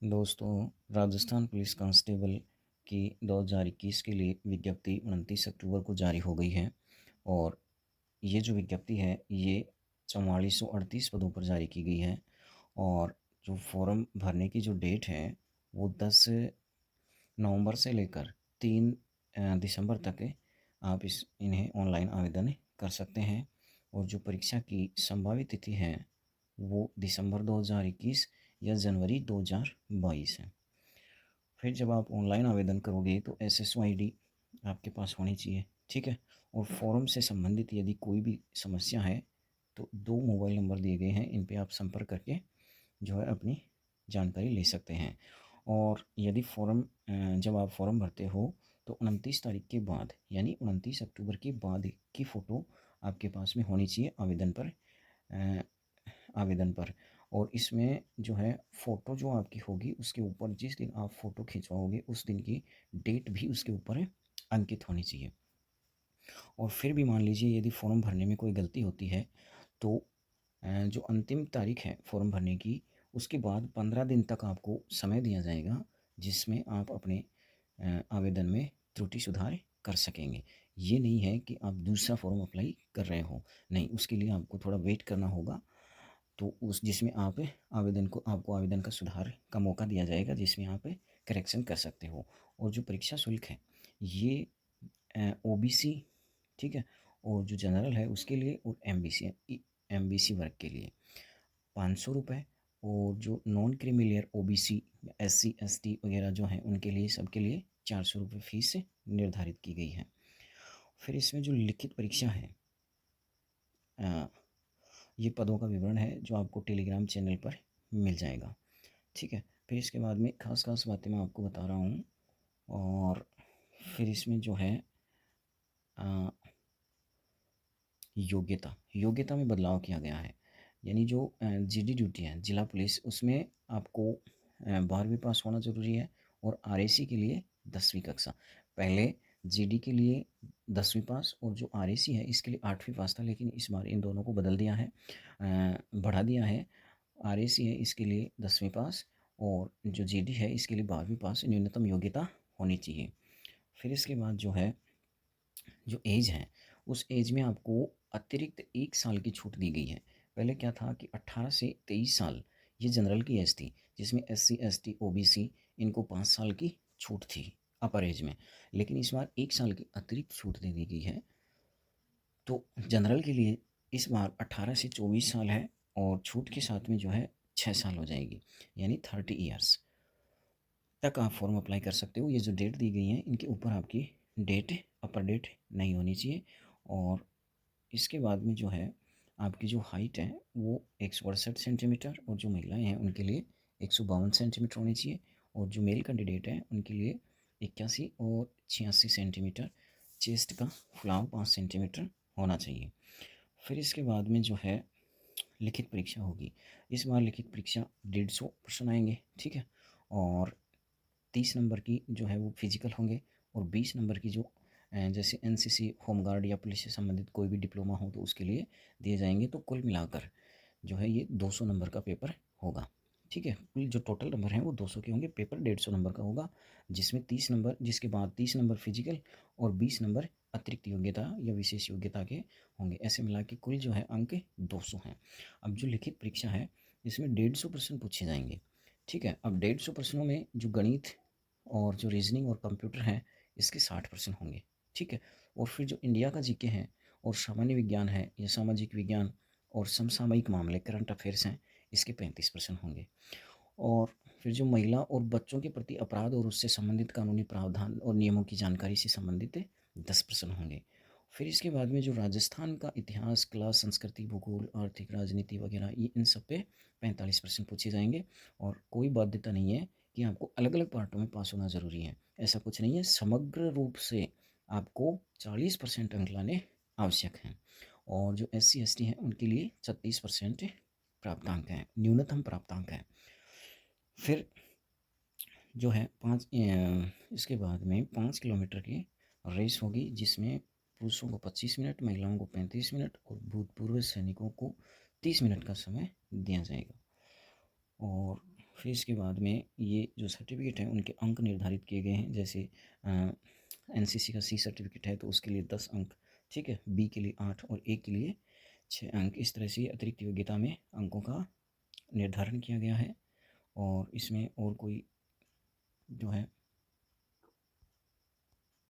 दोस्तों, Rajasthan police constable की 2021 के लिए विज्ञप्ति 29 अक्टूबर को जारी हो गई है। और ये जो विज्ञप्ति है ये 4438 पदों पर जारी की गई है। और जो फॉर्म भरने की जो डेट है वो 10 नवंबर से लेकर 3 दिसंबर तक है। आप इन्हें ऑनलाइन आवेदन कर सकते हैं। और जो परीक्षा की संभावित तिथि है वो दिसंबर 2021 या जनवरी 2022 है। फिर जब आप ऑनलाइन आवेदन करोगे तो SSO ID आपके पास होनी चाहिए, ठीक है। और फॉर्म से संबंधित यदि कोई भी समस्या है तो 2 मोबाइल नंबर दिए गए हैं, इन पे आप संपर्क करके जो है अपनी जानकारी ले सकते हैं। और यदि जब आप फॉर्म भरते हो तो 29 तारीख के बाद यानी 29 अक्टूबर के बाद की फ़ोटो आपके पास में होनी चाहिए आवेदन पर। और इसमें जो है फ़ोटो जो आपकी होगी उसके ऊपर जिस दिन आप फ़ोटो खिंचवाओगे उस दिन की डेट भी उसके ऊपर अंकित होनी चाहिए। और फिर भी मान लीजिए यदि फ़ॉर्म भरने में कोई गलती होती है तो जो अंतिम तारीख है फ़ॉर्म भरने की उसके बाद 15 दिन तक आपको समय दिया जाएगा, जिसमें आप अपने आवेदन में त्रुटि सुधार कर सकेंगे। ये नहीं है कि आप दूसरा फ़ॉर्म अप्लाई कर रहे हो, नहीं, उसके लिए आपको थोड़ा वेट करना होगा। तो उस जिसमें आपको आवेदन का सुधार का मौका दिया जाएगा, जिसमें आप करेक्शन कर सकते हो। और जो परीक्षा शुल्क है ये OBC, ठीक है, और जो जनरल है उसके लिए, और MBC वर्ग के लिए 500 रुपये। और जो non creamy layer OBC SC ST वगैरह जो हैं उनके लिए, सबके लिए 400 रुपये फीस निर्धारित की गई है। फिर इसमें जो लिखित परीक्षा है ये पदों का विवरण है जो आपको टेलीग्राम चैनल पर मिल जाएगा, ठीक है। फिर इसके बाद में खास खास बातें मैं आपको बता रहा हूँ। और फिर इसमें जो है अ, योग्यता में बदलाव किया गया है। यानी जो GD ड्यूटी है जिला पुलिस, उसमें आपको 12वीं पास होना ज़रूरी है। और RAC के लिए 10वीं कक्षा। पहले GD के लिए 10वीं पास और जो RAC है इसके लिए 8वीं पास था, लेकिन इस बार इन दोनों को बदल दिया है, बढ़ा दिया है। RAC है इसके लिए 10वीं पास, और जो GD है इसके लिए 12वीं पास न्यूनतम योग्यता होनी चाहिए। फिर इसके बाद जो है जो एज है उस एज में आपको अतिरिक्त 1 साल की छूट दी गई है। पहले क्या था कि 18 से 23 साल ये जनरल की एज थी, जिसमें SC ST OBC इनको 5 साल की छूट थी अपर एज में। लेकिन इस बार 1 साल की अतिरिक्त छूट दे दी गई है। तो जनरल के लिए इस बार 18 से 24 साल है, और छूट के साथ में जो है 6 साल हो जाएगी, यानी 30 ईयर्स तक आप फॉर्म अप्लाई कर सकते हो। ये जो डेट दी गई है इनके ऊपर आपकी डेट अपर डेट नहीं होनी चाहिए। और इसके बाद में जो है आपकी जो हाइट है वो 168 सेंटीमीटर, और जो महिलाएं हैं उनके लिए 152 सेंटीमीटर होनी चाहिए। और जो मेल कैंडिडेट हैं उनके लिए 81 और 86 सेंटीमीटर। चेस्ट का फुलाव 5 सेंटीमीटर होना चाहिए। फिर इसके बाद में जो है लिखित परीक्षा होगी। इस बार लिखित परीक्षा 150 प्रश्न आएंगे, ठीक है। और 30 नंबर की जो है वो फिजिकल होंगे, और 20 नंबर की जो जैसे NCC होमगार्ड या पुलिस से संबंधित कोई भी डिप्लोमा हो तो उसके लिए दिए जाएंगे। तो कुल मिलाकर जो है ये 200 नंबर का पेपर होगा, ठीक है। कुल जो टोटल नंबर हैं वो 200 के होंगे, पेपर 150 नंबर का होगा, जिसमें 30 नंबर, जिसके बाद 30 नंबर फिजिकल और 20 नंबर अतिरिक्त योग्यता या विशेष योग्यता के होंगे। ऐसे मिला के कुल जो है अंक 200 हैं। अब जो लिखित परीक्षा है इसमें 150 प्रश्न पूछे जाएंगे, ठीक है। अब 150 प्रश्नों में जो गणित और जो रीजनिंग और कंप्यूटर हैं इसके 60% होंगे, ठीक है। और फिर जो इंडिया का GK है और सामान्य विज्ञान है या सामाजिक विज्ञान और समसामयिक मामले करंट अफेयर्स हैं, इसके 35% होंगे। और फिर जो महिला और बच्चों के प्रति अपराध और उससे संबंधित कानूनी प्रावधान और नियमों की जानकारी से संबंधित 10% होंगे। फिर इसके बाद में जो राजस्थान का इतिहास, कला, संस्कृति, भूगोल, आर्थिक, राजनीति वगैरह, ये इन सब पे 45% पूछे जाएंगे। और कोई बाध्यता नहीं है कि आपको अलग अलग पार्टों में पास होना ज़रूरी है, ऐसा कुछ नहीं है। समग्र रूप से आपको 40% अंक लाने आवश्यक हैं। और जो SC ST हैं उनके लिए 36% प्राप्तांक हैं, न्यूनतम प्राप्तांक है। फिर जो है इसके बाद में 5 किलोमीटर की रेस होगी, जिसमें पुरुषों को 25 मिनट, महिलाओं को 35 मिनट और भूतपूर्व सैनिकों को 30 मिनट का समय दिया जाएगा। और फिर इसके बाद में ये जो सर्टिफ़िकेट हैं उनके अंक निर्धारित किए गए हैं। जैसे एनसीसी का सी सर्टिफ़िकेट है तो उसके लिए 10 अंक, ठीक है, बी के लिए 8 और ए के लिए 6 अंक। इस तरह से अतिरिक्त योग्यता में अंकों का निर्धारण किया गया है। और इसमें और कोई जो है